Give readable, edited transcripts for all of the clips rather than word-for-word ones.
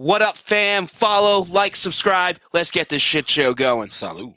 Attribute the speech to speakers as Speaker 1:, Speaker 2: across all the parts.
Speaker 1: What up, fam? Follow, like, subscribe. Let's get this shit show going.
Speaker 2: Salud.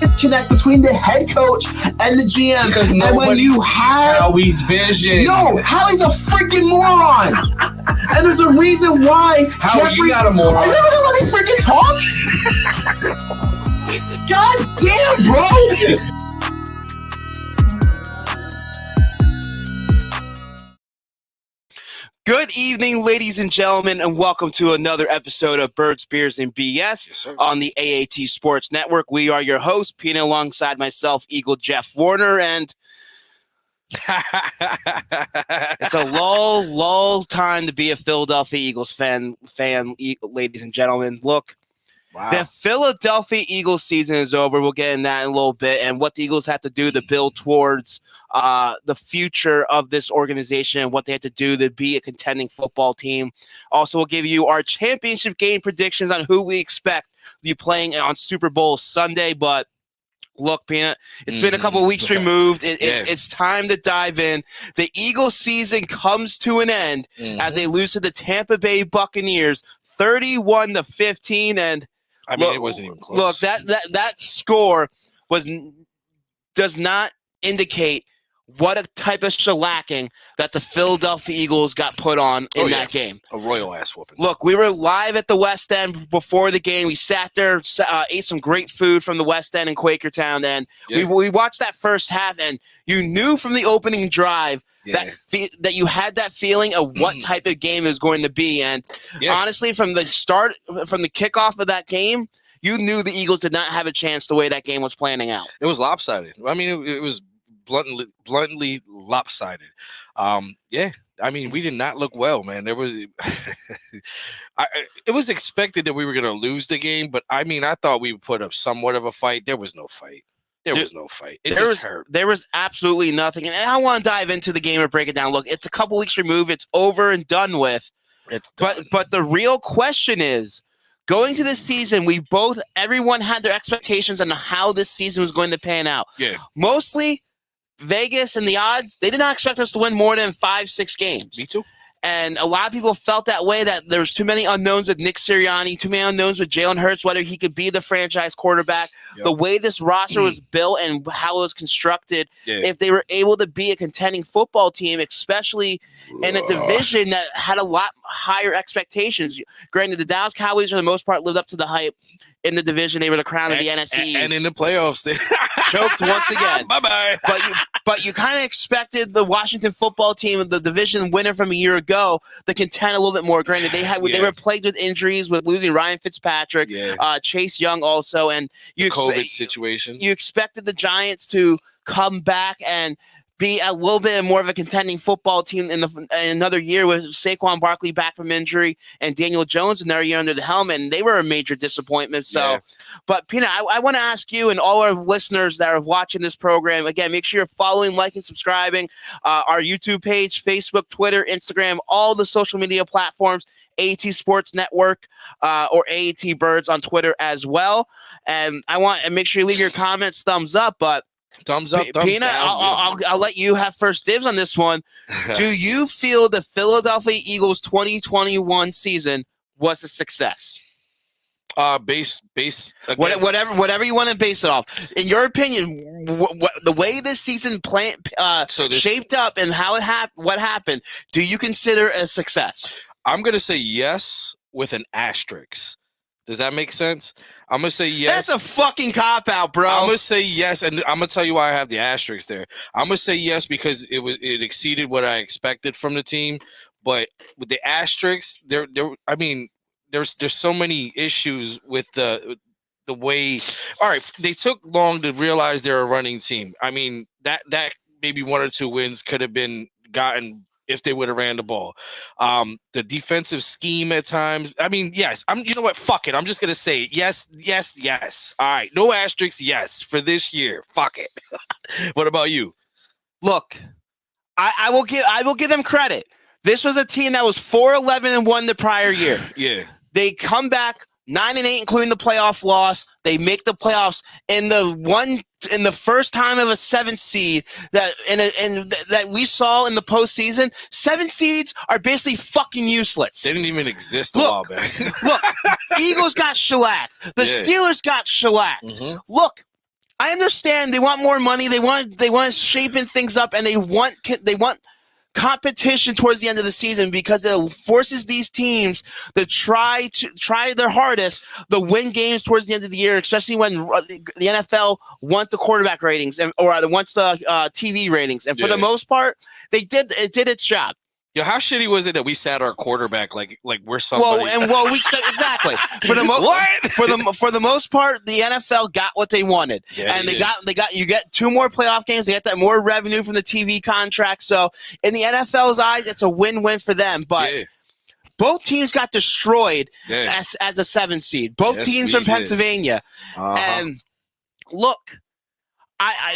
Speaker 3: Disconnect between the head coach and the GM.
Speaker 2: Because
Speaker 3: and when
Speaker 2: nobody
Speaker 3: you
Speaker 2: sees
Speaker 3: have
Speaker 2: Howie's vision.
Speaker 3: no, Howie's a freaking moron, and there's a reason why.
Speaker 2: Howie, you got a moron.
Speaker 3: Are you ever gonna let me freaking talk? God damn, bro!
Speaker 1: Good evening, ladies and gentlemen, and welcome to another episode of Birds, Beers, and BS on the AAT Sports Network. We are your hosts, Pina, alongside myself, Eagle Jeff Warner, and it's a lull time to be a Philadelphia Eagles fan, ladies and gentlemen. Look, the Philadelphia Eagles season is over. We'll get in that in a little bit, and what the Eagles have to do to build towards the future of this organization and what they have to do to be a contending football team. Also, we'll give you our championship game predictions on who we expect to be playing on Super Bowl Sunday. But look, Peanut, it's been a couple of weeks removed. It's time to dive in. The Eagles season comes to an end as they lose to the Tampa Bay Buccaneers 31-15, and
Speaker 2: I mean, it wasn't even close.
Speaker 1: Look, that score does not indicate what a type of shellacking that the Philadelphia Eagles got put on in that game.
Speaker 2: A royal ass whooping.
Speaker 1: Look, we were live at the West End before the game. We sat there, ate some great food from the West End in Quakertown, and we watched that first half, and you knew from the opening drive that you had that feeling of what type of game it was going to be. And honestly, from the kickoff of that game, you knew the Eagles did not have a chance the way that game was planning out.
Speaker 2: It was lopsided. I mean, it was bluntly lopsided. I mean, we did not look well, man. There was, it was expected that we were going to lose the game, but I mean, I thought we would put up somewhat of a fight. There was no fight. There was
Speaker 1: absolutely nothing. And I want to dive into the game and break it down. Look, it's a couple weeks removed. It's over and done with.
Speaker 2: It's done.
Speaker 1: But the real question is, going to this season, everyone had their expectations on how this season was going to pan out.
Speaker 2: Yeah.
Speaker 1: Mostly Vegas and the odds, they did not expect us to win more than 5-6 games.
Speaker 2: Me too.
Speaker 1: And a lot of people felt that way, that there was too many unknowns with Nick Sirianni, too many unknowns with Jalen Hurts, whether he could be the franchise quarterback. The way this roster was built and how it was constructed, if they were able to be a contending football team, especially in a division that had a lot higher expectations. Granted, the Dallas Cowboys, for the most part, lived up to the hype in the division. They were the crown of the NFC East.
Speaker 2: And in the playoffs, they
Speaker 1: choked once again.
Speaker 2: Bye-bye.
Speaker 1: But you kind of expected the Washington football team, the division winner from a year ago, to contend a little bit more. Granted, they were plagued with injuries, with losing Ryan Fitzpatrick, Chase Young also, and
Speaker 2: COVID situation.
Speaker 1: You expected the Giants to come back and be a little bit more of a contending football team in another year with Saquon Barkley back from injury and Daniel Jones another year under the helmet, and they were a major disappointment. So, but Pina, I want to ask you and all our listeners that are watching this program, again, make sure you're following, liking, subscribing our YouTube page, Facebook, Twitter, Instagram, all the social media platforms, AAT Sports Network or AAT Birds on Twitter as well. And make sure you leave your comments, thumbs up, but
Speaker 2: thumbs up, thumbs
Speaker 1: Pina,
Speaker 2: down.
Speaker 1: I'll let you have first dibs on this one. Do you feel the Philadelphia Eagles 2021 season was a success?
Speaker 2: Base
Speaker 1: whatever you want to base it off. In your opinion, the way this season shaped up and what happened, do you consider a success?
Speaker 2: I'm gonna say yes with an asterisk. Does that make sense? I'm going to say yes.
Speaker 1: That's a fucking cop-out, bro.
Speaker 2: I'm going to say yes, and I'm going to tell you why I have the asterisk there. I'm going to say yes because it exceeded what I expected from the team, but with the asterisk, there's so many issues with the way. All right, they took long to realize they're a running team. I mean, that maybe 1 or 2 wins could have been gotten if they would have ran the ball. The defensive scheme at times. I mean, yes. You know what? Fuck it. I'm just gonna say it. Yes, yes, yes. All right. No asterisks. Yes for this year. Fuck it. What about you?
Speaker 1: Look, I will give them credit. This was a team that was 4-11-1 the prior year.
Speaker 2: Yeah.
Speaker 1: They come back 9-8, including the playoff loss. They make the playoffs in the first time of a 7th seed that we saw in the postseason. 7 seeds are basically fucking useless.
Speaker 2: They didn't even exist a while back.
Speaker 1: Look, Eagles got shellacked. The Steelers got shellacked. Mm-hmm. Look, I understand they want more money. They want shaping things up, and they want competition towards the end of the season because it forces these teams to try their hardest to win games towards the end of the year, especially when the NFL wants the quarterback ratings or wants the TV ratings. And for the most part, it did its job.
Speaker 2: Yo, how shitty was it that we sat our quarterback like we're somebody?
Speaker 1: Exactly. For the most part, the NFL got what they wanted, and you get 2 more playoff games. They get that more revenue from the TV contract. So in the NFL's eyes, it's a win-win for them. But both teams got destroyed as a 7th seed. Both teams from Pennsylvania, and look,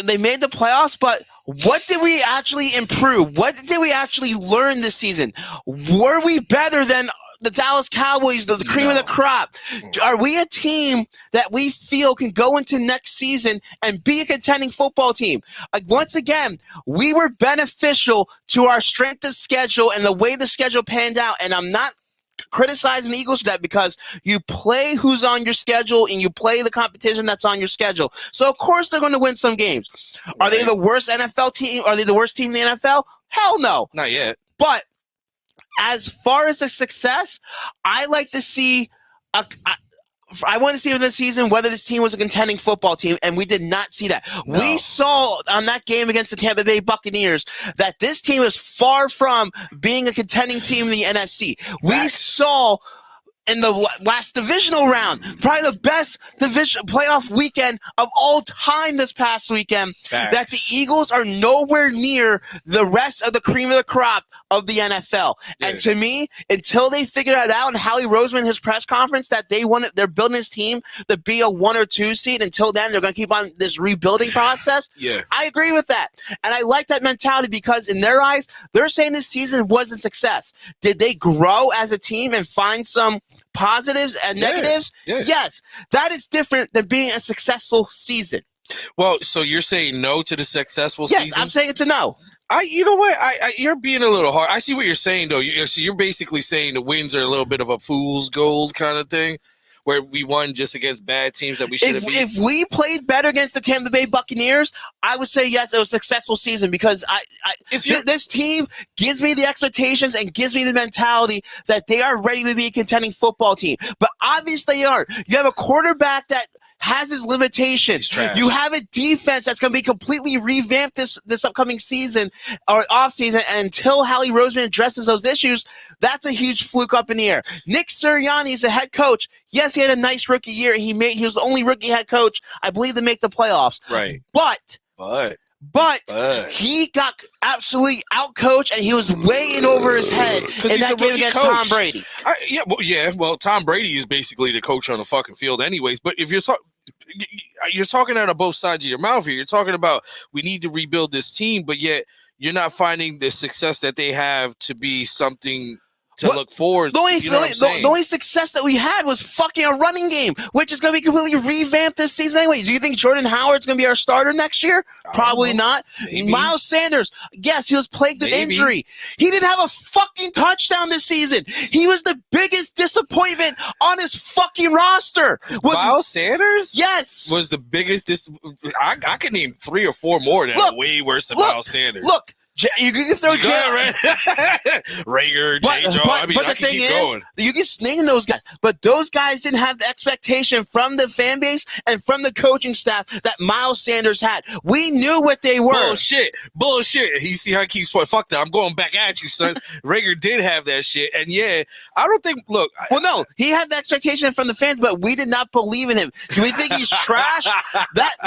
Speaker 1: they made the playoffs, but what did we actually improve? What did we actually learn this season? Were we better than the Dallas Cowboys, the cream of the crop? Are we a team that we feel can go into next season and be a contending football team? Once again, we were beneficial to our strength of schedule and the way the schedule panned out, and I'm not criticizing the Eagles for that because you play who's on your schedule and you play the competition that's on your schedule. So, of course, they're going to win some games. Right. Are they the worst NFL team? Are they the worst team in the NFL? Hell no.
Speaker 2: Not yet.
Speaker 1: But as far as the success, I like to see I want to see in this season whether this team was a contending football team, and we did not see that. No. We saw on that game against the Tampa Bay Buccaneers that this team is far from being a contending team in the NFC. We saw in the last divisional round, probably the best division playoff weekend of all time this past weekend, that the Eagles are nowhere near the rest of the cream of the crop of the NFL. Yeah. And to me, until they figure that out, and Howie Roseman, his press conference, that they're building his team to be a 1 or 2 seed, until then, they're going to keep on this rebuilding process.
Speaker 2: Yeah.
Speaker 1: I agree with that. And I like that mentality because in their eyes, they're saying this season was a success. Did they grow as a team and find some positives and negatives?
Speaker 2: Yeah.
Speaker 1: Yes. That is different than being a successful season.
Speaker 2: Well, so you're saying no to the successful season?
Speaker 1: Yes, I'm saying it's a no.
Speaker 2: You know what? You're being a little hard. I see what you're saying, though. You're basically saying the wins are a little bit of a fool's gold kind of thing, where we won just against bad teams that we should have beat.
Speaker 1: If we played better against the Tampa Bay Buccaneers, I would say yes, it was a successful season because this team gives me the expectations and gives me the mentality that they are ready to be a contending football team. But obviously they aren't. You have a quarterback that has his limitations. You have a defense that's going to be completely revamped this upcoming season or offseason. And until Howie Roseman addresses those issues, that's a huge fluke up in the air. Nick Sirianni is the head coach. Yes, he had a nice rookie year. He was the only rookie head coach, I believe, to make the playoffs.
Speaker 2: Right.
Speaker 1: But he got absolutely outcoached, and he was way in over his head in that game against Tom Brady.
Speaker 2: Well, Tom Brady is basically the coach on the fucking field anyways. But if you're talking out of both sides of your mouth here. You're talking about we need to rebuild this team, but yet you're not finding the success that they have to be something to look forward.
Speaker 1: The only success that we had was fucking a running game, which is going to be completely revamped this season anyway. Do you think Jordan Howard's going to be our starter next year? Probably not. Maybe. Miles Sanders, yes, he was plagued with injury. He didn't have a fucking touchdown this season. He was the biggest disappointment on his fucking roster.
Speaker 2: Miles Sanders?
Speaker 1: Yes.
Speaker 2: Was the biggest I could name 3 or 4 more that are way worse than Miles Sanders.
Speaker 1: Look. You can throw Jalen.
Speaker 2: Rager,
Speaker 1: But the thing is, you can name those guys, but those guys didn't have the expectation from the fan base and from the coaching staff that Miles Sanders had. We knew what they were.
Speaker 2: Bullshit. You see how he keeps pointing? Fuck that. I'm going back at you, son. Rager did have that shit. And yeah, I don't think, look.
Speaker 1: No, he had the expectation from the fans, but we did not believe in him. Do we think he's trash?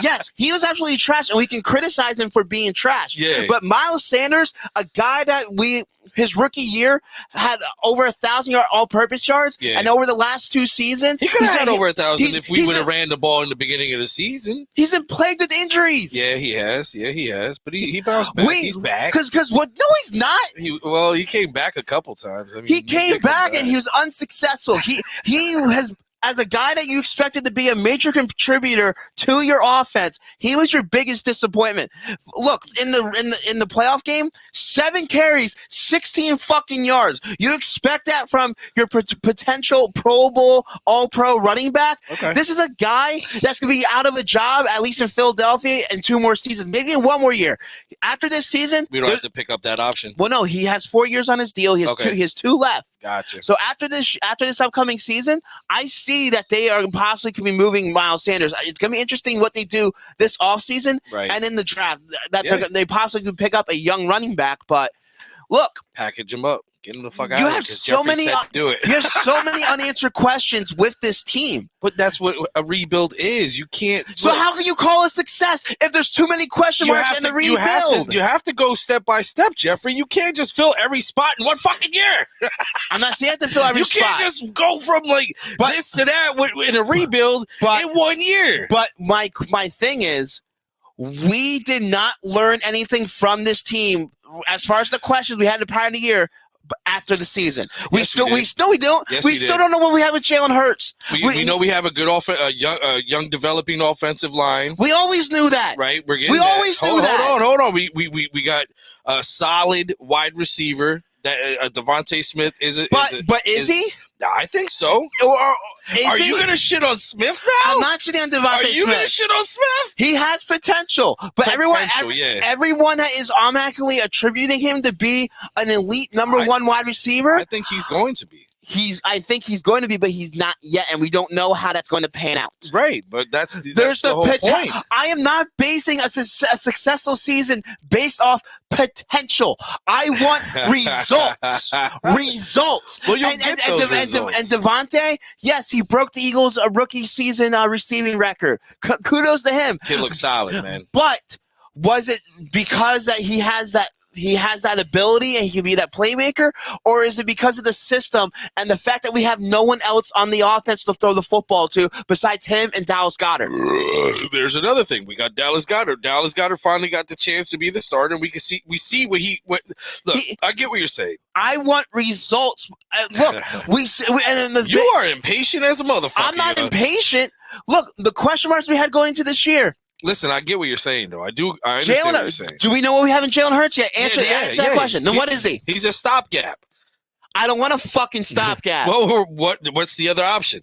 Speaker 1: Yes, he was absolutely trash, and we can criticize him for being trash.
Speaker 2: Yeah.
Speaker 1: But Miles Sanders, a guy that his rookie year had over 1,000 all-purpose yards, and over the last 2 seasons,
Speaker 2: he could have had over 1,000 if we would have ran the ball in the beginning of the season.
Speaker 1: He's been plagued with injuries.
Speaker 2: Yeah, he has. But he bounced back. He's back.
Speaker 1: Because what? No, he's not.
Speaker 2: He came back a couple times. I mean,
Speaker 1: he came back and he was unsuccessful. He has. As a guy that you expected to be a major contributor to your offense, he was your biggest disappointment. Look, in the playoff game, 7 carries, 16 fucking yards. You expect that from your potential Pro Bowl, All-Pro running back?
Speaker 2: Okay.
Speaker 1: This is a guy that's going to be out of a job, at least in Philadelphia, in 2 more seasons, maybe in 1 more year. After this season,
Speaker 2: we don't have to pick up that option.
Speaker 1: Well, no, he has 4 years on his deal. He has 2 left.
Speaker 2: Gotcha.
Speaker 1: So after this upcoming season, I see that they are possibly could be moving Miles Sanders. It's going to be interesting what they do this offseason and in the draft. They possibly could pick up a young running back, but look,
Speaker 2: package him up. Get him the fuck out
Speaker 1: you
Speaker 2: of here.
Speaker 1: Have so many.
Speaker 2: Do it.
Speaker 1: You have so many unanswered questions with this team.
Speaker 2: But that's what a rebuild is. You can't.
Speaker 1: So how can you call it success if there's too many question marks in the rebuild?
Speaker 2: You have to go step by step, Jeffrey. You can't just fill every spot in 1 fucking year.
Speaker 1: I'm not saying to fill every spot.
Speaker 2: You can't just go from this to that in a rebuild in 1 year.
Speaker 1: But my thing is, we did not learn anything from this team as far as the questions we had in the prior year. After the season, we still don't.
Speaker 2: Yes,
Speaker 1: we still don't know what we have with Jalen Hurts.
Speaker 2: We know we have a good young developing offensive line.
Speaker 1: We always knew that,
Speaker 2: right?
Speaker 1: Always knew that.
Speaker 2: Hold on. We got a solid wide receiver. That Devontae Smith is
Speaker 1: he?
Speaker 2: I think so. Are you going to shit on Smith now?
Speaker 1: I'm not shitting on Devontae Smith.
Speaker 2: Are you going to shit on Smith?
Speaker 1: He has potential, but everyone is automatically attributing him to be an elite number 1 wide receiver.
Speaker 2: I think he's going to be.
Speaker 1: I think he's going to be, but he's not yet, and we don't know how that's going to pan out.
Speaker 2: Right, but that's the whole point.
Speaker 1: I am not basing a successful season based off potential. I want results. Results.
Speaker 2: Well, you'll get those results.
Speaker 1: And Devontae, yes, he broke the Eagles' rookie season receiving record. Kudos to him.
Speaker 2: Kid looks solid, man.
Speaker 1: But was it because that he has that ability and he can be that playmaker, or is it because of the system and the fact that we have no one else on the offense to throw the football to besides him and Dallas Goedert?
Speaker 2: There's another thing. We got Dallas Goedert. Dallas Goedert finally got the chance to be the starter, and we see what I get what you're saying.
Speaker 1: I want results. Look, you
Speaker 2: are impatient as a motherfucker.
Speaker 1: I'm not impatient. Look, the question marks we had going into this year.
Speaker 2: Listen, I get what you're saying, though. I understand what you're saying.
Speaker 1: Do we know what we have in Jalen Hurts yet? Answer that question. Then what is he?
Speaker 2: He's a stopgap.
Speaker 1: I don't want a fucking stopgap.
Speaker 2: Well, what's the other option?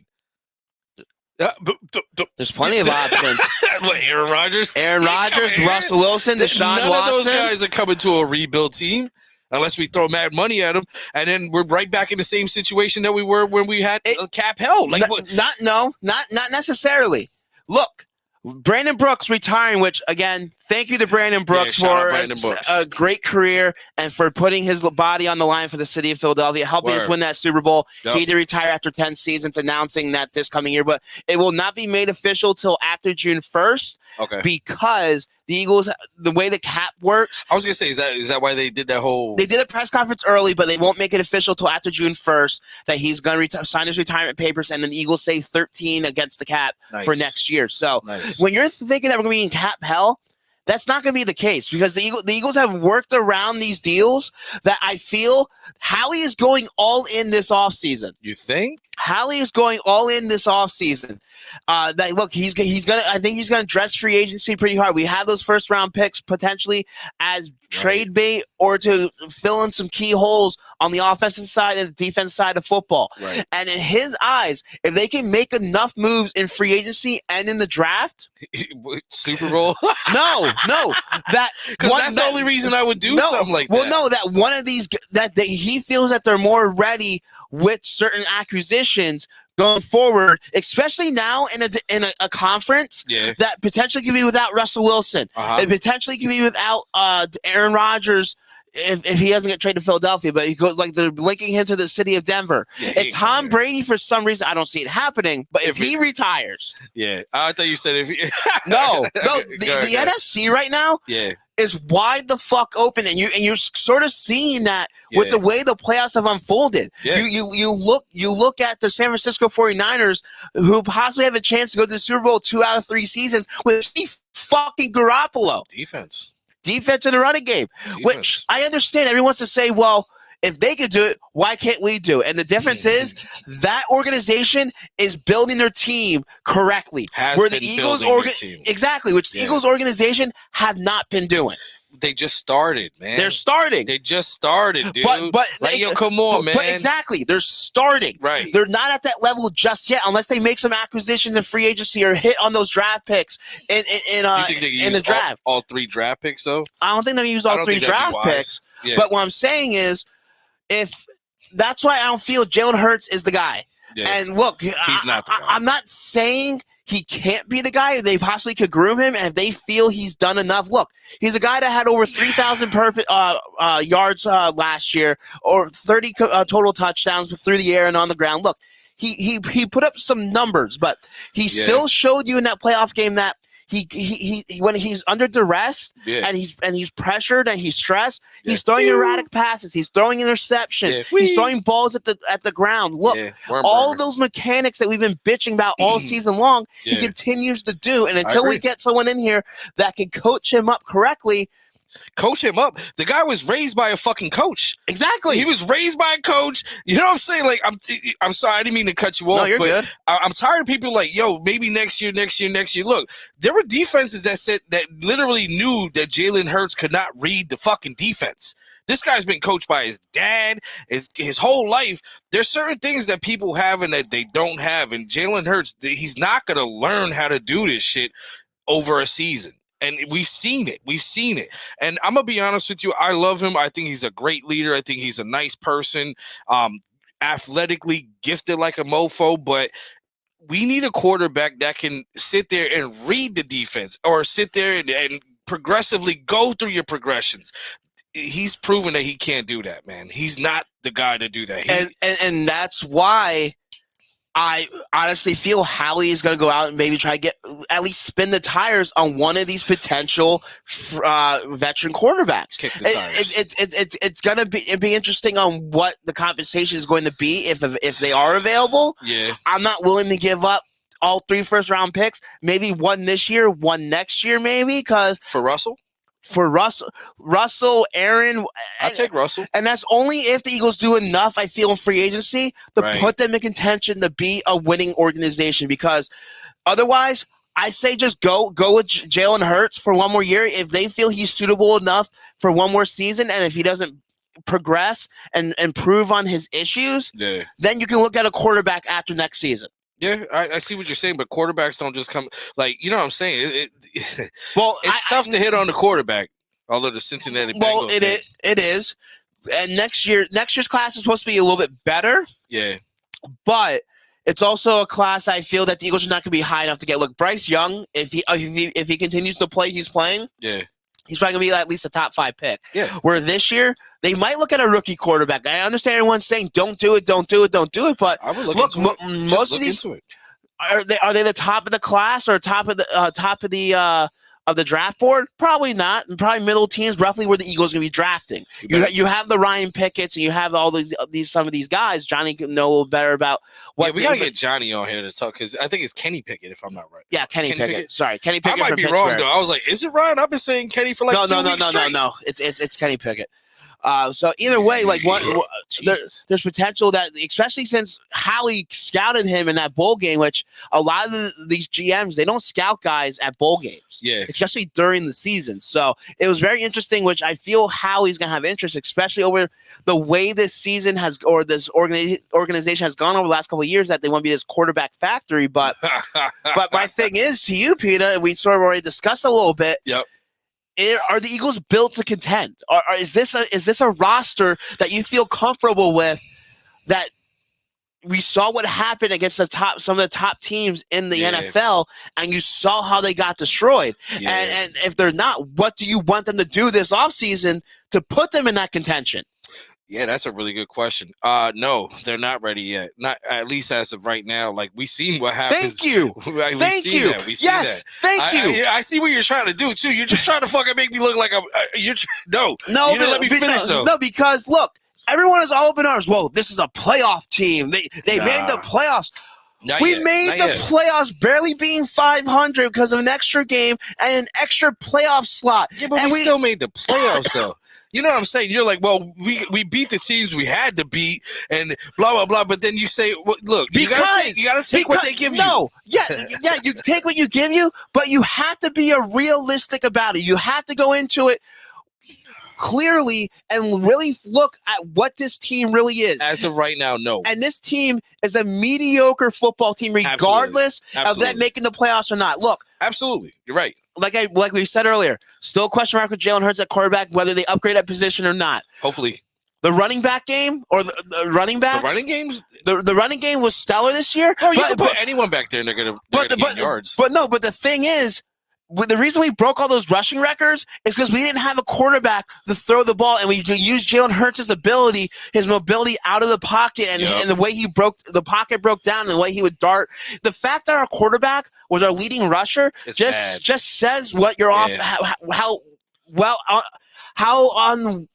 Speaker 1: There's plenty of options.
Speaker 2: What, Aaron Rodgers?
Speaker 1: Russell Wilson, Deshaun Watson.
Speaker 2: None of those guys are coming to a rebuild team unless we throw mad money at them, and then we're right back in the same situation that we were when we had cap hell.
Speaker 1: Not necessarily. Look. Brandon Brooks retiring, which, again, thank you to Brandon Brooks for a great career and for putting his body on the line for the city of Philadelphia, helping us win that Super Bowl. Yep. He did retire after 10 seasons, announcing that this coming year, but it will not be made official till after June 1st.
Speaker 2: Okay.
Speaker 1: Because the Eagles, the way the cap works.
Speaker 2: I was going to say, is that why they did that whole.
Speaker 1: They did a press conference early, but they won't make it official till after June 1st that he's going to sign his retirement papers, and then the Eagles save 13 against the cap for next year. So when you're thinking that we're going to be in cap hell, that's not going to be the case because the Eagles have worked around these deals that I feel Howie is going all in this offseason.
Speaker 2: You think?
Speaker 1: Howie is going all in this offseason. Look, he's gonna. I think he's gonna dress free agency pretty hard. We have those first round picks potentially as trade bait or to fill in some key holes on the offensive side and the defensive side of football.
Speaker 2: Right.
Speaker 1: And in his eyes, if they can make enough moves in free agency and in the draft,
Speaker 2: Super Bowl.
Speaker 1: no, No,
Speaker 2: because that's the only reason I would do something like that.
Speaker 1: Well, no, that one of these that he feels that they're more ready with certain acquisitions going forward, especially now in a conference that potentially could be without Russell Wilson. It potentially could be without Aaron Rodgers. If he doesn't get traded to Philadelphia, but he goes like they're linking him to the city of Denver. And Tom Brady, for some reason, I don't see it happening. But if he retires,
Speaker 2: I thought you said if he
Speaker 1: no, the NFC right now, is wide the fuck open, and you're sort of seeing that with the way the playoffs have unfolded. You look at the San Francisco 49ers, who possibly have a chance to go to the Super Bowl 2 out of 3 seasons with fucking Garoppolo. Defense in the running game, which I understand. Everyone wants to say, well, if they could do it, why can't we do it? And the difference is that organization is building their team correctly, where the Eagles which the Eagles organization have not been doing.
Speaker 2: They just started, man.
Speaker 1: They're starting.
Speaker 2: They just started, dude.
Speaker 1: But
Speaker 2: come on, man.
Speaker 1: But exactly, they're starting.
Speaker 2: Right.
Speaker 1: They're not at that level just yet, unless they make some acquisitions in free agency or hit on those draft picks in the draft.
Speaker 2: All 3 draft picks, though.
Speaker 1: I don't think they're gonna use all 3 draft picks. Yeah. But what I'm saying is, if that's why I don't feel Jalen Hurts is the guy. Yeah. And look,
Speaker 2: he's not the guy.
Speaker 1: I'm not saying he can't be the guy. They possibly could groom him, and if they feel he's done enough. Look, he's a guy that had over 3,000 yards last year, or 30 total touchdowns through the air and on the ground. Look, he put up some numbers, but he still showed you in that playoff game that he when he's under duress and he's pressured and he's stressed, he's throwing erratic passes, he's throwing interceptions, he's throwing balls at the ground. Look, all those mechanics that we've been bitching about all season long, he continues to do. And until we get someone in here that can coach him up correctly.
Speaker 2: Coach him up. The guy was raised by a fucking coach.
Speaker 1: Exactly.
Speaker 2: He was raised by a coach. You know what I'm saying? Like, I'm sorry, I didn't mean to cut you off.
Speaker 1: No, you're good.
Speaker 2: I'm tired of people like, yo, maybe next year. Look, there were defenses that literally knew that Jalen Hurts could not read the fucking defense. This guy's been coached by his dad his whole life. There's certain things that people have and that they don't have. And Jalen Hurts, he's not going to learn how to do this shit over a season. And we've seen it. And I'm going to be honest with you. I love him. I think he's a great leader. I think he's a nice person, athletically gifted like a mofo. But we need a quarterback that can sit there and read the defense, or sit there and progressively go through your progressions. He's proven that he can't do that, man. He's not the guy to do that.
Speaker 1: And that's why I honestly feel Howie is going to go out and maybe try to at least spin the tires on one of these potential veteran quarterbacks.
Speaker 2: Kick the tires.
Speaker 1: It's going to be interesting on what the compensation is going to be if they are available.
Speaker 2: Yeah,
Speaker 1: I'm not willing to give up all 3 first-round picks. Maybe one this year, one next year, maybe
Speaker 2: for Russell.
Speaker 1: For Russell, Aaron.
Speaker 2: I take Russell.
Speaker 1: And that's only if the Eagles do enough, I feel, in free agency to put them in contention to be a winning organization. Because otherwise, I say just go with Jalen Hurts for one more year. If they feel he's suitable enough for one more season, and if he doesn't progress and improve on his issues, then you can look at a quarterback after next season.
Speaker 2: Yeah, I see what you're saying, but quarterbacks don't just come like, you know what I'm saying.
Speaker 1: Well,
Speaker 2: it's tough to hit on the quarterback. Although the Cincinnati Bengals.
Speaker 1: Well, it is, and next year's class is supposed to be a little bit better.
Speaker 2: Yeah,
Speaker 1: but it's also a class I feel that the Eagles are not going to be high enough to get. Look, Bryce Young, if he continues to play, he's playing.
Speaker 2: Yeah.
Speaker 1: He's probably going to be at least a top 5 pick.
Speaker 2: Yeah.
Speaker 1: Where this year, they might look at a rookie quarterback. I understand everyone's saying, don't do it. But
Speaker 2: I would
Speaker 1: look, most of these, are they the top of the class or top of the draft board? Probably not. Probably middle teams, roughly where the Eagles are going to be drafting. You have the Ryan Pickett's and you have all some of these guys. Johnny can know a little better about what.
Speaker 2: Yeah, we got to get Johnny on here to talk, because I think it's Kenny Pickett, if I'm not right.
Speaker 1: Yeah, Kenny Pickett. Sorry, Kenny Pickett.
Speaker 2: I might be wrong though. I was like, is it Ryan? I've been saying Kenny for like 2 weeks straight.
Speaker 1: No. It's Kenny Pickett. So either way, like there's potential that, especially since Howie scouted him in that bowl game, which a lot of these GMs, they don't scout guys at bowl games, especially during the season. So it was very interesting, which I feel Howie's gonna have interest, especially over the way this season this organization has gone over the last couple of years, that they want to be this quarterback factory. But my thing is to you, Peter, and we sort of already discussed a little bit.
Speaker 2: Yep.
Speaker 1: are the Eagles built to contend? Is this a roster that you feel comfortable with? That we saw what happened against some of the top teams in the NFL, and you saw how they got destroyed.
Speaker 2: Yeah.
Speaker 1: And if they're not, what do you want them to do this offseason to put them in that contention?
Speaker 2: Yeah, that's a really good question. No, they're not ready yet. Not at least as of right now. Like we've seen what happens.
Speaker 1: Thank you.
Speaker 2: Thank you.
Speaker 1: Yes, thank you.
Speaker 2: I see what you're trying to do too. You're just trying to fucking make me look like I'm. You didn't let me finish though.
Speaker 1: No, because look, everyone is all open arms. Whoa, this is a playoff team. They made the playoffs. We made the playoffs barely being 500 because of an extra game and an extra playoff slot.
Speaker 2: Yeah, but we still made the playoffs though. You know what I'm saying? You're like, well, we beat the teams we had to beat and blah, blah, blah. But then you say, well, look, you got to take what they give you.
Speaker 1: No, yeah, you take what you give you, but you have to be realistic about it. You have to go into it clearly and really look at what this team really is.
Speaker 2: As of right now, no.
Speaker 1: And this team is a mediocre football team, regardless of them making the playoffs or not. Look.
Speaker 2: Absolutely. You're right.
Speaker 1: Like we said earlier, still a question mark with Jalen Hurts at quarterback, whether they upgrade that position or not.
Speaker 2: Hopefully.
Speaker 1: The running back game or the running backs?
Speaker 2: The running games?
Speaker 1: The running game was stellar this year.
Speaker 2: Oh, you can put anyone back there and they're going to get yards.
Speaker 1: But the thing is, the reason we broke all those rushing records is because we didn't have a quarterback to throw the ball, and we used Jalen Hurts' ability, his mobility out of the pocket, and the way the pocket broke down, and the way he would dart. The fact that our quarterback was our leading rusher just says what you're off. How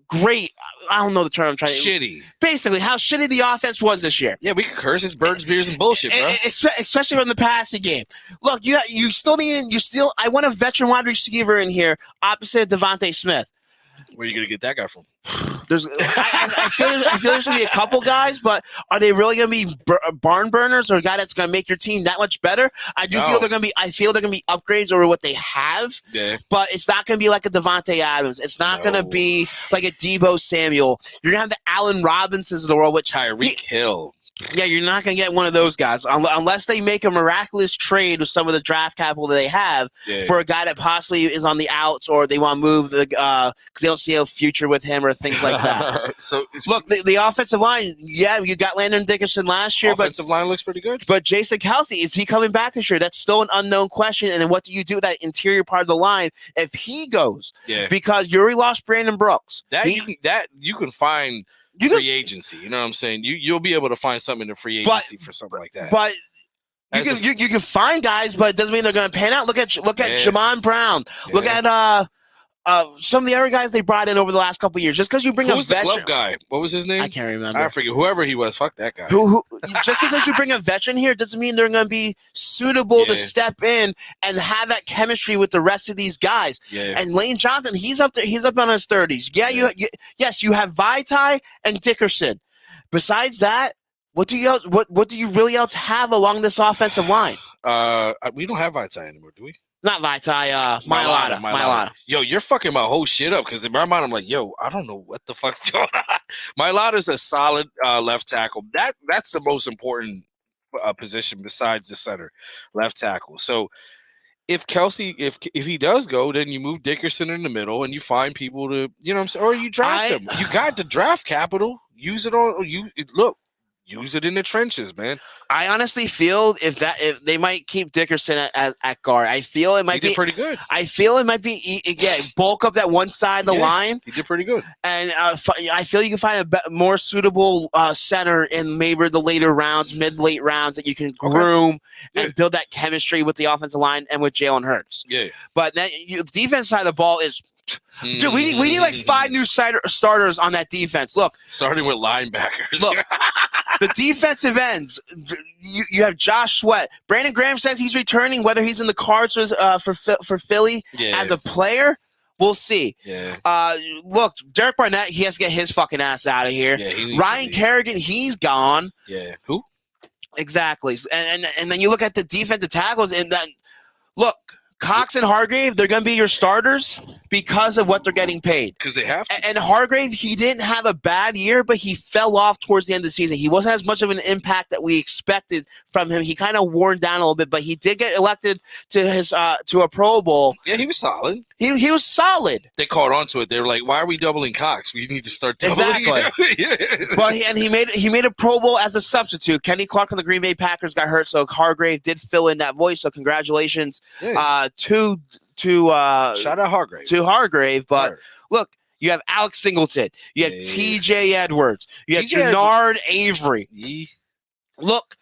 Speaker 1: great. I don't know the term I'm trying to.
Speaker 2: Shitty.
Speaker 1: Basically, how shitty the offense was this year.
Speaker 2: Yeah, we can curse. It's birds, beers, and bullshit, bro.
Speaker 1: Especially from the passing game. Look, I want a veteran wide receiver in here opposite Devontae Smith.
Speaker 2: Where are you going to get that guy from?
Speaker 1: I feel there's going to be a couple guys, but are they really going to be barn burners or a guy that's going to make your team that much better? I feel they're going to be upgrades over what they have.
Speaker 2: Yeah.
Speaker 1: But it's not going to be like a Devontae Adams. It's not going to be like a Deebo Samuel. You're going to have the Allen Robinsons of the world, which
Speaker 2: Tyreek Hill.
Speaker 1: Yeah, you're not going to get one of those guys unless they make a miraculous trade with some of the draft capital that they have for a guy that possibly is on the outs, or they want to move because they don't see a future with him or things like that.
Speaker 2: So
Speaker 1: look, the offensive line, you got Landon Dickerson last year.
Speaker 2: Offensive line looks pretty good.
Speaker 1: But Jason Kelce, is he coming back this year? That's still an unknown question. And then what do you do with that interior part of the line if he goes?
Speaker 2: Yeah.
Speaker 1: Because you already lost Brandon Brooks.
Speaker 2: You can find free agency, you know what I'm saying? You'll be able to find something in the free agency for something like that.
Speaker 1: But you can find guys, but it doesn't mean they're going to pan out. Look at Jamon Brown. Yeah. Look at some of the other guys they brought in over the last couple of years. Just because you bring
Speaker 2: Who was the glove guy? What was his name?
Speaker 1: I can't remember.
Speaker 2: I forget. Whoever he was, fuck that guy.
Speaker 1: Just because you bring a veteran here doesn't mean they're going to be suitable to step in and have that chemistry with the rest of these guys.
Speaker 2: Yeah.
Speaker 1: And Lane Johnson, he's up there. He's up on his 30s. Yeah. Yes, you have Vitae and Dickerson. Besides that, what do you really else have along this offensive line?
Speaker 2: We don't have Vitae anymore, do we?
Speaker 1: Not Vitae, Mailata.
Speaker 2: Yo, you're fucking my whole shit up because in my mind I'm like, yo, I don't know what the fuck's going on. Mailata's a solid left tackle. That's the most important position besides the center, left tackle. So if Kelce, if he does go, then you move Dickerson in the middle and you find people to, you know what I'm saying, or you draft him. You got the draft capital. Use it on use it in the trenches, man.
Speaker 1: I honestly feel if they might keep Dickerson at guard. I feel it might be
Speaker 2: pretty good.
Speaker 1: I feel it might be bulk up that one side of the line.
Speaker 2: He did pretty good.
Speaker 1: And I feel you can find a more suitable center in maybe the later rounds, mid-late rounds that you can groom and build that chemistry with the offensive line and with Jalen Hurts.
Speaker 2: Yeah.
Speaker 1: But then the defense side of the ball is. Dude, we need like 5 new starters on that defense. Look,
Speaker 2: starting with linebackers.
Speaker 1: Look, the defensive ends. You have Josh Sweat. Brandon Graham says he's returning. Whether he's in the cards for Philly as a player, we'll see.
Speaker 2: Yeah.
Speaker 1: Look, Derek Barnett, he has to get his fucking ass out of here.
Speaker 2: Yeah,
Speaker 1: Ryan Kerrigan, he's gone.
Speaker 2: Yeah. Who?
Speaker 1: Exactly. And then you look at the defensive tackles, and then look, Cox and Hargrave, they're going to be your starters. because of what they're getting paid.
Speaker 2: Because they have to.
Speaker 1: And Hargrave, he didn't have a bad year, but he fell off towards the end of the season. He wasn't as much of an impact that we expected from him. He kind of worn down a little bit, but he did get elected to his to a Pro Bowl.
Speaker 2: Yeah, he was solid.
Speaker 1: He was solid.
Speaker 2: They caught on to it. They were like, "Why are we doubling Cox? We need to start doubling."
Speaker 1: Exactly. Well, he made a Pro Bowl as a substitute. Kenny Clark on the Green Bay Packers got hurt, so Hargrave did fill in that voice. So congratulations to
Speaker 2: shout out Hargrave.
Speaker 1: To Hargrave, but look, you have Alex Singleton, you have T.J. Edwards, you have Jannard Avery. Look,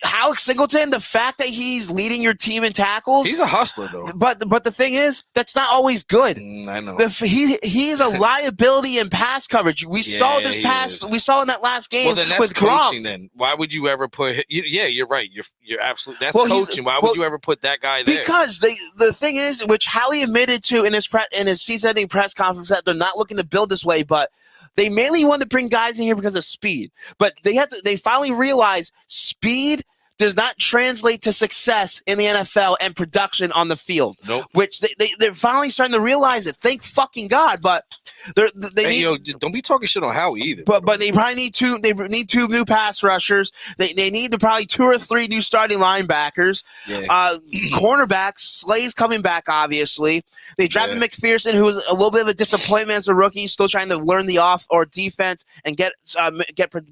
Speaker 1: Alex Singleton, the fact that he's leading your team in tackles,
Speaker 2: he's a hustler though.
Speaker 1: But the thing is, that's not always good.
Speaker 2: I know.
Speaker 1: He's a liability in pass coverage. We saw this past. We saw in that last game.
Speaker 2: Well, then that's
Speaker 1: with
Speaker 2: coaching.
Speaker 1: Gronk.
Speaker 2: Then why would you ever put? Yeah, you're right. You're absolutely. That's coaching. Why would you ever put that guy there?
Speaker 1: Because the thing is, which Howie admitted to in his season-ending press conference, that they're not looking to build this way, but they mainly want to bring guys in here because of speed. But they finally realized speed does not translate to success in the NFL and production on the field.
Speaker 2: Nope.
Speaker 1: Which they're finally starting to realize it. Thank fucking God. But
Speaker 2: don't be talking shit on Howie either.
Speaker 1: But they probably need two. They need two new pass rushers. They need probably 2 or 3 new starting linebackers.
Speaker 2: Yeah.
Speaker 1: Cornerbacks. Slay's coming back. Obviously, they drafted McPherson, who was a little bit of a disappointment as a rookie, still trying to learn the defense and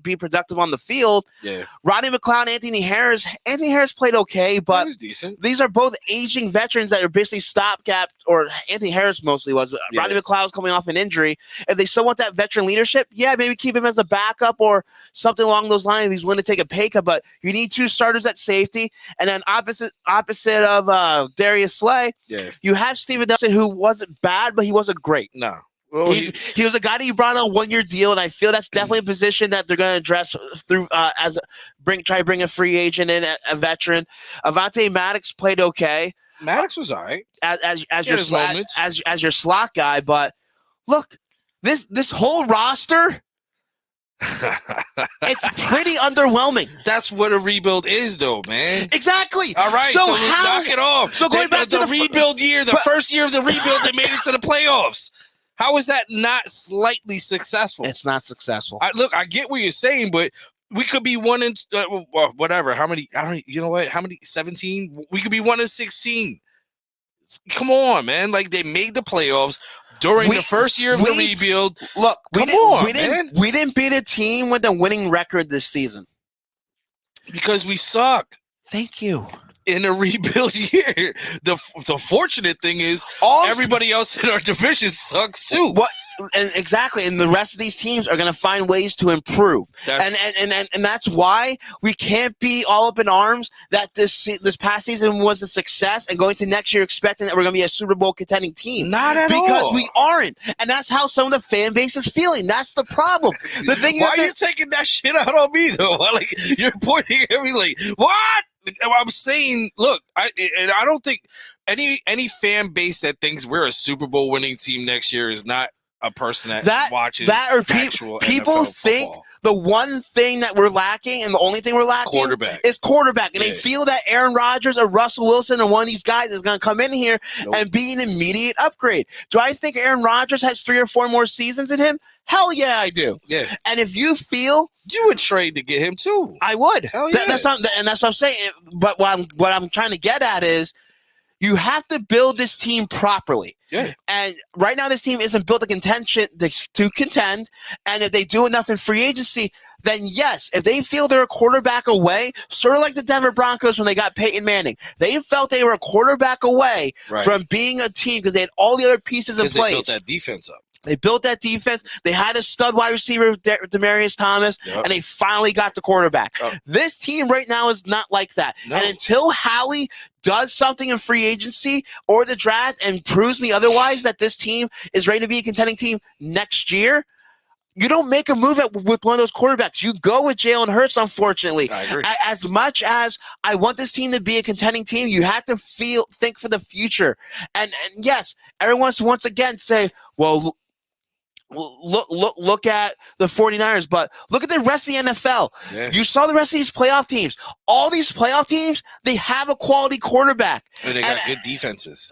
Speaker 1: be productive on the field.
Speaker 2: Yeah.
Speaker 1: Rodney McLeod, Anthony Harris. Anthony Harris played okay, but
Speaker 2: decent.
Speaker 1: These are both aging veterans that are basically stopgap, or Anthony Harris mostly was. Yeah. Rodney McLeod was coming off an injury. If they still want that veteran leadership, maybe keep him as a backup or something along those lines. He's willing to take a pay cut, but you need 2 starters at safety. And then opposite of Darius Slay, you have Steven Nelson, who wasn't bad, but he wasn't great.
Speaker 2: No. Well,
Speaker 1: he was a guy that you brought on a 1-year deal, and I feel that's definitely a position that they're going to address through try to bring a free agent in, a veteran. Avonte Maddox played okay.
Speaker 2: Maddox was all right
Speaker 1: as your slot guy, but look, this whole roster, it's pretty underwhelming.
Speaker 2: That's what a rebuild is, though, man.
Speaker 1: Exactly.
Speaker 2: All right, so knock it off.
Speaker 1: So going back to
Speaker 2: the rebuild year, first year of the rebuild, they made it to the playoffs. How is that not slightly successful?
Speaker 1: It's not successful.
Speaker 2: I get what you're saying, but we could be 1 in whatever. How many? I don't. You know what? How many? 17. We could be 1 in 16. Come on, man! Like, they made the playoffs during the first year of the rebuild.
Speaker 1: Look,
Speaker 2: we
Speaker 1: didn't beat a team with a winning record this season
Speaker 2: because we suck.
Speaker 1: Thank you.
Speaker 2: In a rebuild year, the fortunate thing is everybody else in our division sucks too.
Speaker 1: Exactly, and the rest of these teams are going to find ways to improve, and that's why we can't be all up in arms that this past season was a success, and going to next year expecting that we're going to be a Super Bowl contending team.
Speaker 2: Not at all,
Speaker 1: because we aren't, and that's how some of the fan base is feeling. That's the problem. The thing
Speaker 2: why are you taking that shit out on me though? Like, you're pointing at me like, what? I'm saying, look, I don't think any fan base that thinks we're a Super Bowl winning team next year is not a person that watches actual
Speaker 1: people
Speaker 2: NFL
Speaker 1: think
Speaker 2: football.
Speaker 1: The one thing that we're lacking, and the only thing we're lacking, is quarterback. And they feel that Aaron Rodgers or Russell Wilson or one of these guys is going to come in here and be an immediate upgrade. Do I think Aaron Rodgers has 3 or 4 more seasons in him? Hell yeah, I do.
Speaker 2: Yeah.
Speaker 1: And if you feel
Speaker 2: you would trade to get him too,
Speaker 1: I would.
Speaker 2: Hell yeah.
Speaker 1: That's what I'm saying. But what I'm trying to get at is, you have to build this team properly.
Speaker 2: Yeah.
Speaker 1: And right now, this team isn't built to contend. And if they do enough in free agency, then yes, if they feel they're a quarterback away, sort of like the Denver Broncos when they got Peyton Manning, they felt they were a quarterback away from being a team because they had all the other pieces in place.
Speaker 2: They built that defense up.
Speaker 1: They built that defense. They had a stud wide receiver, Demaryius Thomas, and they finally got the quarterback. This team right now is not like that. No. And until Howie does something in free agency or the draft and proves me otherwise that this team is ready to be a contending team next year, you don't make a move with one of those quarterbacks. You go with Jalen Hurts, unfortunately.
Speaker 2: I agree.
Speaker 1: As much as I want this team to be a contending team, you have to think for the future. And yes, everyone wants to once again say, well, look at the 49ers, but look at the rest of the NFL.
Speaker 2: Yeah.
Speaker 1: You saw the rest of these playoff teams. All these playoff teams, they have a quality quarterback.
Speaker 2: And they got good defenses.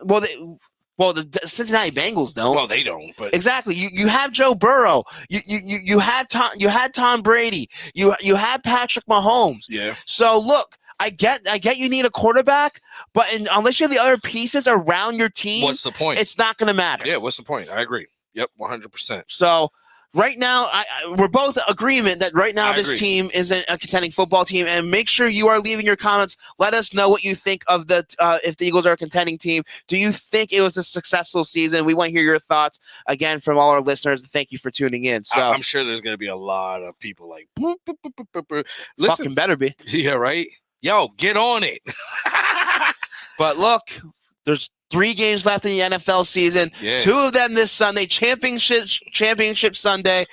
Speaker 1: Well, the Cincinnati Bengals don't.
Speaker 2: Well, they don't. But
Speaker 1: exactly, you have Joe Burrow. You had Tom Brady. You had Patrick Mahomes.
Speaker 2: Yeah.
Speaker 1: So look, I get you need a quarterback, but unless you have the other pieces around your team,
Speaker 2: what's the point?
Speaker 1: It's not going to matter.
Speaker 2: Yeah. What's the point? I agree. Yep. 100%.
Speaker 1: So. Right now, we're both agreement that right now this team isn't a contending football team, and make sure you are leaving your comments. Let us know what you think of if the Eagles are a contending team. Do you think it was a successful season? We want to hear your thoughts again from all our listeners. Thank you for tuning in. So
Speaker 2: I'm sure there's going to be a lot of people like,
Speaker 1: listen, fucking better be.
Speaker 2: Yeah, right. Yo, get on it.
Speaker 1: But look, there's 3 games left in the NFL season.
Speaker 2: Yeah.
Speaker 1: 2 of them this Sunday. Championship Sunday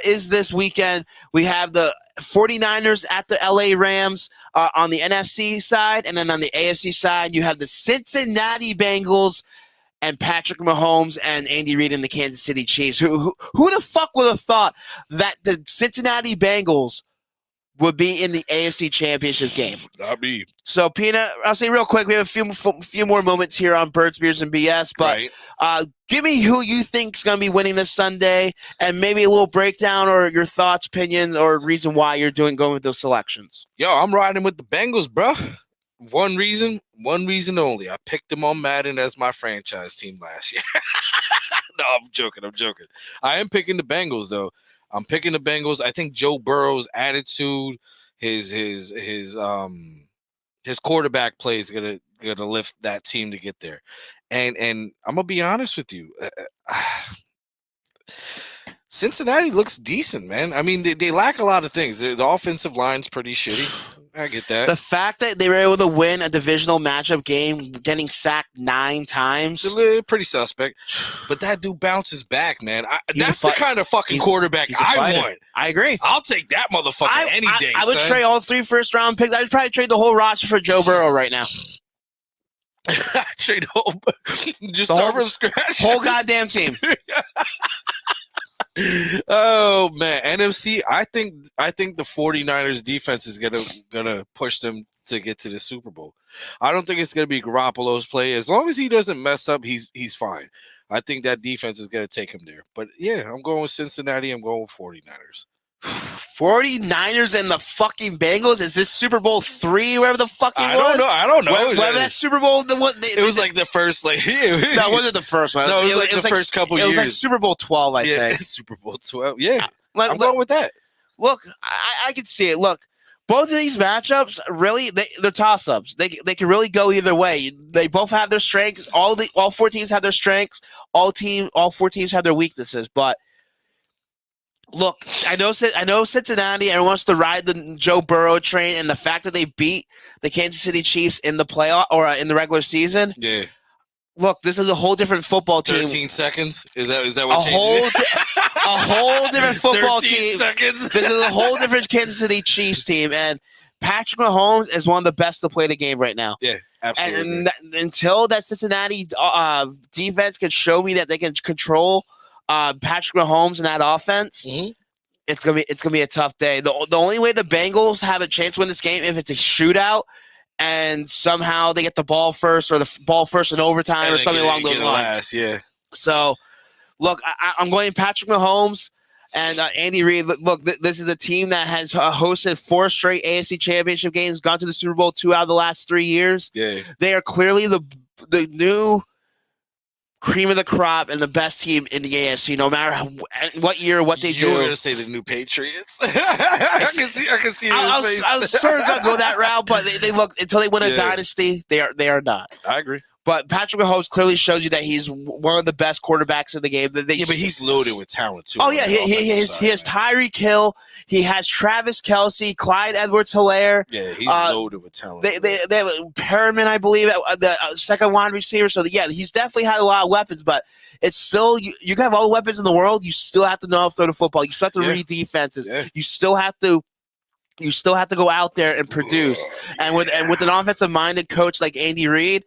Speaker 1: is this weekend. We have the 49ers at the LA Rams on the NFC side, and then on the AFC side, you have the Cincinnati Bengals and Patrick Mahomes and Andy Reid and the Kansas City Chiefs. Who the fuck would have thought that the Cincinnati Bengals would be in the AFC Championship game?
Speaker 2: Not me.
Speaker 1: So, Peanut, I'll say real quick, we have a few more moments here on Birds, Beers, and BS, but give me who you think is going to be winning this Sunday, and maybe a little breakdown or your thoughts, opinions, or reason why you're going with those selections.
Speaker 2: Yo, I'm riding with the Bengals, bro. One reason only. I picked them on Madden as my franchise team last year. No, I'm joking. I am picking the Bengals, though. I'm picking the Bengals. I think Joe Burrow's attitude, his quarterback play is gonna lift that team to get there. And I'm gonna be honest with you, Cincinnati looks decent, man. I mean, they lack a lot of things. The offensive line's pretty shitty. I get that.
Speaker 1: The fact that they were able to win a divisional matchup game, getting sacked 9 times,
Speaker 2: pretty suspect. But that dude bounces back, man. That's the kind of fucking quarterback I want.
Speaker 1: I agree.
Speaker 2: I'll take that motherfucker any day.
Speaker 1: I would trade all 3 first-round picks. I would probably trade the whole roster for Joe Burrow right now.
Speaker 2: Trade just start from scratch.
Speaker 1: Whole goddamn team.
Speaker 2: Oh man, NFC. I think the 49ers defense is gonna push them to get to the Super Bowl. I don't think it's gonna be Garoppolo's play. As long as he doesn't mess up, he's fine. I think that defense is gonna take him there. But yeah, I'm going with Cincinnati. I'm going with 49ers.
Speaker 1: 49ers and the fucking Bengals? Is this Super Bowl 3, wherever the fuck it was?
Speaker 2: I don't know.
Speaker 1: Whatever that Super Bowl,
Speaker 2: it was like the first, like
Speaker 1: that wasn't the first one.
Speaker 2: No, it was like the first couple years.
Speaker 1: It was like Super Bowl 12, I think.
Speaker 2: Super Bowl 12. Yeah, I'm going with that.
Speaker 1: Look, I can see it. Look, both of these matchups really they're toss-ups. They can really go either way. They both have their strengths. All 4 teams have their strengths. All 4 teams have their weaknesses, but. Look, I know Cincinnati. Everyone wants to ride the Joe Burrow train, and the fact that they beat the Kansas City Chiefs in the playoff or in the regular season.
Speaker 2: Yeah.
Speaker 1: Look, this is a whole different football team.
Speaker 2: 13 seconds? Is that what?
Speaker 1: A whole different football
Speaker 2: 13
Speaker 1: team.
Speaker 2: Seconds.
Speaker 1: This is a whole different Kansas City Chiefs team, and Patrick Mahomes is one of the best to play the game right now.
Speaker 2: Yeah, absolutely.
Speaker 1: And until that Cincinnati defense can show me that they can control Patrick Mahomes in that offense, it's gonna be a tough day. The only way the Bengals have a chance to win this game if it's a shootout and somehow they get the ball first or the ball first in overtime or something along those lines.
Speaker 2: Yeah.
Speaker 1: So, look, I'm going Patrick Mahomes and Andy Reid. Look, this is a team that has hosted 4 straight AFC Championship games, gone to the Super Bowl 2 out of the last 3 years.
Speaker 2: Yeah,
Speaker 1: they are clearly the new cream of the crop and the best team in the AFC, no matter what year, what they do.
Speaker 2: You were going to say the new Patriots. I can see.
Speaker 1: I was sort of going to go that route, but they look until they win a dynasty, they are not.
Speaker 2: I agree.
Speaker 1: But Patrick Mahomes clearly shows you that he's one of the best quarterbacks in the game.
Speaker 2: But he's loaded with talent too.
Speaker 1: Oh yeah, he has Tyreek Hill, he has Travis Kelce, Clyde Edwards-Helaire.
Speaker 2: Yeah, he's loaded with talent.
Speaker 1: They have Perriman, I believe, the second wide receiver. So yeah, he's definitely had a lot of weapons, but it's still you can have all the weapons in the world. You still have to know how to throw the football. You still have to read defenses. Yeah. You still have to You still have to go out there and produce. And with an offensive-minded coach like Andy Reid,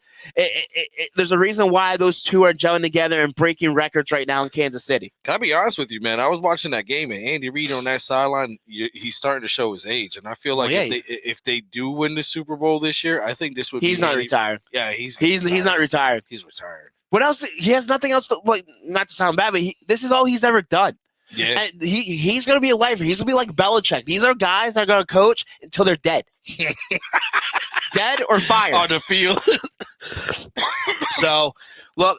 Speaker 1: there's a reason why those two are gelling together and breaking records right now in Kansas City.
Speaker 2: Can I be honest with you, man? I was watching that game, and Andy Reid on that sideline, he's starting to show his age. And I feel like if they do win the Super Bowl this year, I think this would be
Speaker 1: not retired.
Speaker 2: Yeah, he's
Speaker 1: not retired.
Speaker 2: He's retired.
Speaker 1: What else? He has nothing else to, like, not to sound bad, but this is all he's ever done.
Speaker 2: Yeah.
Speaker 1: And he's going to be a lifer. He's going to be like Belichick. These are guys that are going to coach until they're dead. Dead or fired.
Speaker 2: On the field.
Speaker 1: So, look,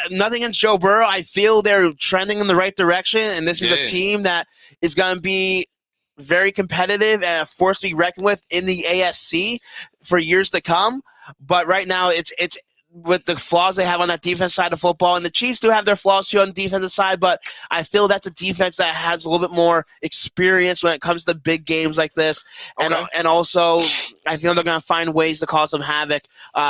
Speaker 1: nothing against Joe Burrow. I feel they're trending in the right direction, and this is a team that is going to be very competitive and a force to be reckoned with in the AFC for years to come. But right now, it's with the flaws they have on that defense side of football, and the Chiefs do have their flaws too on the defensive side, but I feel that's a defense that has a little bit more experience when it comes to big games like this. Okay. And also, I feel they're going to find ways to cause some havoc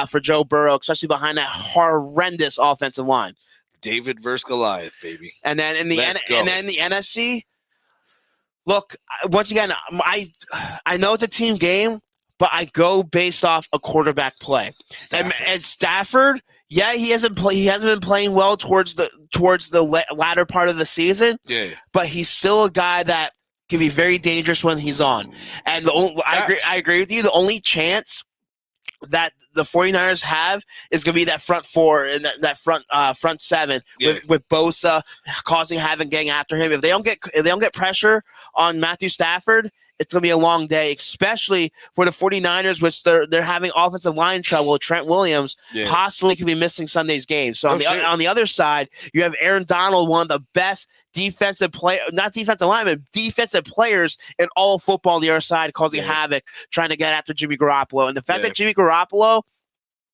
Speaker 1: for Joe Burrow, especially behind that horrendous offensive line.
Speaker 2: David versus Goliath, baby.
Speaker 1: And then in the NFC, look, once again, I know it's a team game, but I go based off a quarterback play. And Stafford, yeah, he hasn't been playing well towards the latter part of the season.
Speaker 2: Yeah.
Speaker 1: But he's still a guy that can be very dangerous when he's on. And I agree with you. The only chance that the 49ers have is going to be that front four and that front seven with Bosa causing havoc, getting after him. If they don't get pressure on Matthew Stafford, it's going to be a long day, especially for the 49ers, which they're having offensive line trouble. Trent Williams possibly could be missing Sunday's game. So on the other side, you have Aaron Donald, one of the best defensive players in all of football on the other side, causing havoc, trying to get after Jimmy Garoppolo. And the fact that Jimmy Garoppolo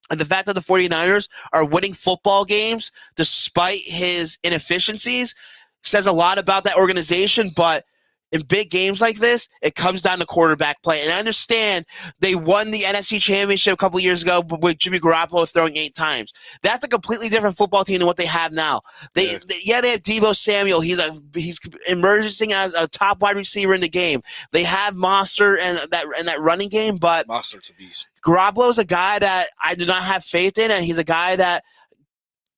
Speaker 1: and the fact that the 49ers are winning football games despite his inefficiencies says a lot about that organization, but in big games like this, it comes down to quarterback play. And I understand they won the NFC Championship a couple years ago with Jimmy Garoppolo throwing 8 times. That's a completely different football team than what they have now. They have Deebo Samuel. He's emerging as a top wide receiver in the game. They have Monster and that running game, but
Speaker 2: Monster's a beast.
Speaker 1: Garoppolo's a guy that I do not have faith in, and he's a guy that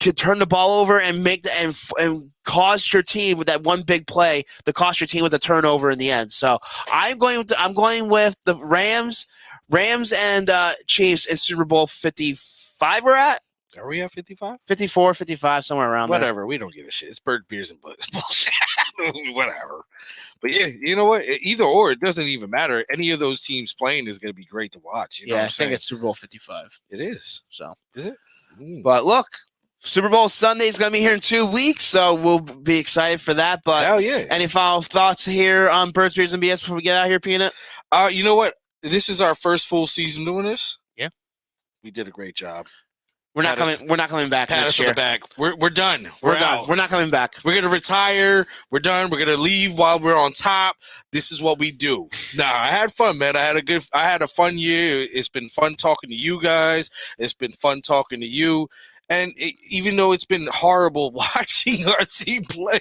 Speaker 1: could turn the ball over and and cause your team with that one big play to cost your team with a turnover in the end. So I'm going with the Rams and Chiefs in Super Bowl 55. We're at.
Speaker 2: Are we at 55?
Speaker 1: 54, 55, somewhere around
Speaker 2: Whatever. We don't give a shit. It's bird, beers, and bullshit. Whatever. But yeah, you know what? Either or, it doesn't even matter. Any of those teams playing is going to be great to watch. You know what I'm
Speaker 1: I think it's Super Bowl 55.
Speaker 2: It is.
Speaker 1: So
Speaker 2: is it?
Speaker 1: But look, Super Bowl Sunday is going to be here in 2 weeks, so we'll be excited for that. But
Speaker 2: hell yeah.
Speaker 1: Any final thoughts here on Birds, Beers, and BS before we get out of here, Peanut?
Speaker 2: You know what? This is our first full season doing this.
Speaker 1: Yeah.
Speaker 2: We did a great job.
Speaker 1: We're not coming back
Speaker 2: pat
Speaker 1: next
Speaker 2: us
Speaker 1: year.
Speaker 2: On the back. We're done.
Speaker 1: We're done. We're not coming back.
Speaker 2: We're gonna retire. We're done. We're gonna leave while we're on top. This is what we do. Nah, I had fun, man. I had a fun year. It's been fun talking to you guys. It's been fun talking to you. And even though it's been horrible watching our team play,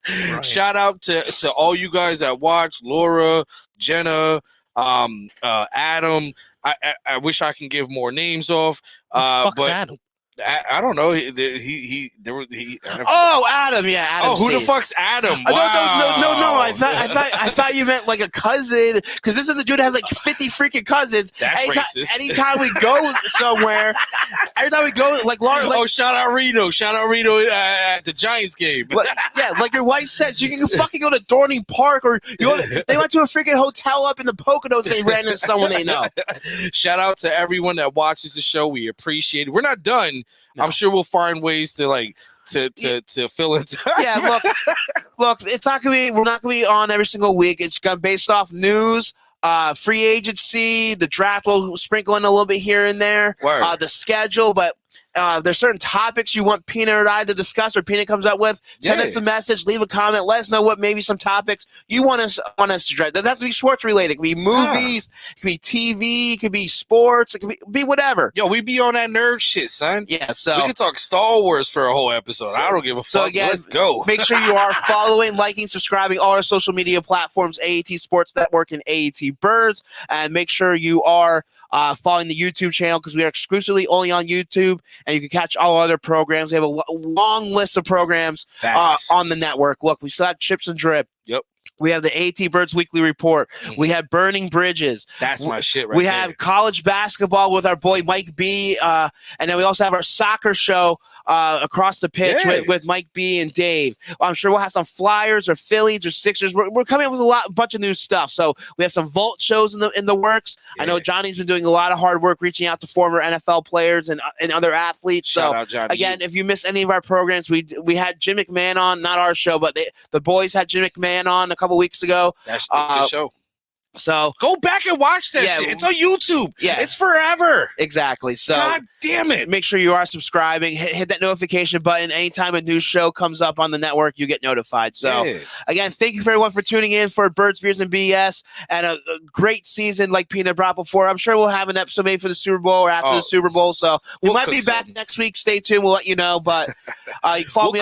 Speaker 2: right. Shout out to all you guys that watch, Laura, Jenna, Adam. I wish I can give more names off. But
Speaker 1: Adam?
Speaker 2: I don't know. Adam.
Speaker 1: Yeah, Adam.
Speaker 2: Oh, who the fuck's Adam? Wow.
Speaker 1: No. I thought you meant like a cousin, because this is a dude that has like 50 freaking cousins.
Speaker 2: That's racist.
Speaker 1: Anytime we go somewhere, every time we go, like Laura. Like,
Speaker 2: shout out Reno at the Giants game.
Speaker 1: Like your wife said, so you can fucking go to Dorney Park, or they went to a freaking hotel up in the Poconos. They ran into someone they know.
Speaker 2: Shout out to everyone that watches the show. We appreciate it. We're not done. No. I'm sure we'll find ways to fill it.
Speaker 1: Yeah, look, it's not gonna be. We're not gonna be on every single week. It's gonna based off news, free agency, the draft will sprinkle in a little bit here and there, the schedule, but there's certain topics you want Peanut or I to discuss, or Peanut comes up with, send us a message, leave a comment, let us know what maybe some topics you want us to address. It doesn't have to be sports related. It can be movies, it can be TV, it can be sports, it can be whatever.
Speaker 2: Yo, we be on that nerd shit, son.
Speaker 1: Yeah, so
Speaker 2: we can talk Star Wars for a whole episode. I don't give a fuck.
Speaker 1: So again,
Speaker 2: let's go.
Speaker 1: Make sure you are following, liking, subscribing all our social media platforms, AAT Sports Network and AAT Birds, and make sure you are following the YouTube channel, because we are exclusively only on YouTube, and you can catch all other programs. We have a long list of programs on the network. Look, we still have Chips and Drip.
Speaker 2: Yep.
Speaker 1: We have the AT Birds Weekly Report. We have Burning Bridges.
Speaker 2: That's my shit right
Speaker 1: We
Speaker 2: there.
Speaker 1: have college basketball with our boy Mike B. And then we also have our soccer show across the pitch with Mike B and Dave. I'm sure we'll have some Flyers or Phillies or Sixers. We're coming up with a bunch of new stuff. So we have some Vault shows in the works. I know Johnny's been doing a lot of hard work reaching out to former NFL players and other athletes.
Speaker 2: Shout out, Johnny.
Speaker 1: Again, if you missed any of our programs, we had Jim McMahon on, not our show, but the boys had Jim McMahon on a couple weeks ago.
Speaker 2: That's a good show.
Speaker 1: So
Speaker 2: go back and watch that shit. It's on YouTube.
Speaker 1: Yeah.
Speaker 2: It's forever.
Speaker 1: Exactly. So
Speaker 2: God damn it.
Speaker 1: Make sure you are subscribing. Hit that notification button. Anytime a new show comes up on the network, you get notified. So again, thank you for everyone for tuning in for Birds, Beers, and BS, and a great season like Peanut brought before. I'm sure we'll have an episode maybe for the Super Bowl or after the Super Bowl. So we might be back next week. Stay tuned. We'll let you know. But you can follow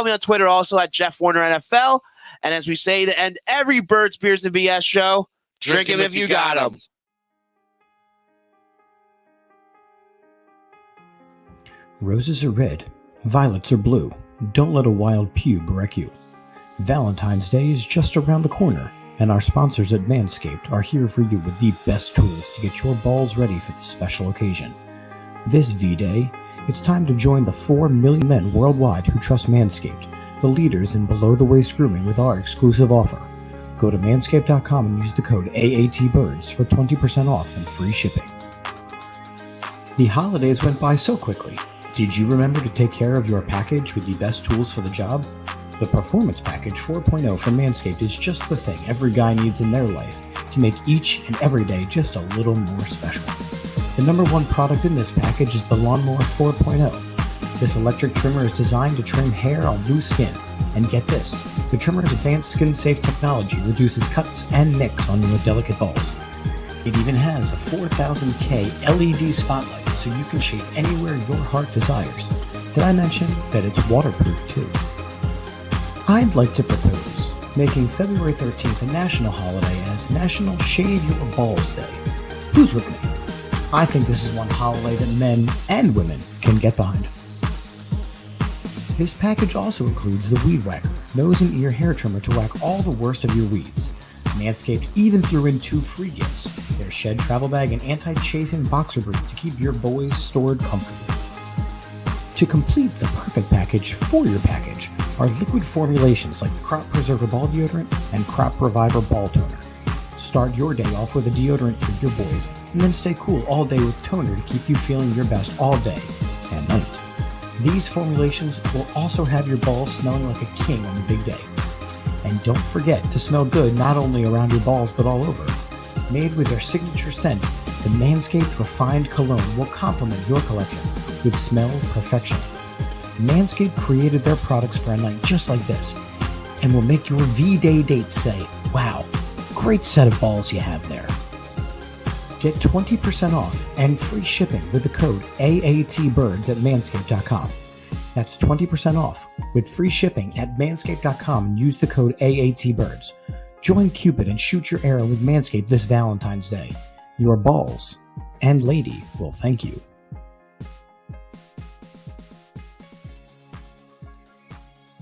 Speaker 1: me on Twitter also at Jeff Warner NFL. And as we say to end every Birds, Beers, and BS show, drink him if you got him.
Speaker 4: Roses are red, violets are blue. Don't let a wild pube wreck you. Valentine's Day is just around the corner, and our sponsors at Manscaped are here for you with the best tools to get your balls ready for this special occasion. This V-Day, it's time to join the 4 million men worldwide who trust Manscaped, the leaders in below-the-waist grooming, with our exclusive offer. Go to manscaped.com and use the code AATBirds for 20% off and free shipping. The holidays went by so quickly. Did you remember to take care of your package with the best tools for the job? The Performance Package 4.0 from Manscaped is just the thing every guy needs in their life to make each and every day just a little more special. The number one product in this package is the Lawnmower 4.0. This electric trimmer is designed to trim hair on loose skin. And get this, the trimmer's advanced skin-safe technology reduces cuts and nicks on your delicate balls. It even has a 4000K LED spotlight so you can shave anywhere your heart desires. Did I mention that it's waterproof too? I'd like to propose making February 13th a national holiday as National Shave Your Balls Day. Who's with me? I think this is one holiday that men and women can get behind. This package also includes the Weed Whacker, nose and ear hair trimmer to whack all the worst of your weeds. Manscaped even threw in 2 free gifts, their Shed Travel Bag and Anti-Chafing Boxer Brief to keep your boys stored comfortably. To complete the perfect package for your package are liquid formulations like Crop Preserver Ball Deodorant and Crop Reviver Ball Toner. Start your day off with a deodorant for your boys, and then stay cool all day with toner to keep you feeling your best all day and night. These formulations will also have your balls smelling like a king on the big day. And don't forget to smell good not only around your balls but all over. Made with their signature scent, the Manscaped Refined Cologne will complement your collection with smell perfection. Manscaped created their products for a night just like this and will make your V-Day date say, wow, great set of balls you have there. Get 20% off and free shipping with the code AATBirds at manscaped.com. That's 20% off with free shipping at manscaped.com and use the code AATBirds. Join Cupid and shoot your arrow with Manscaped this Valentine's Day. Your balls and lady will thank you.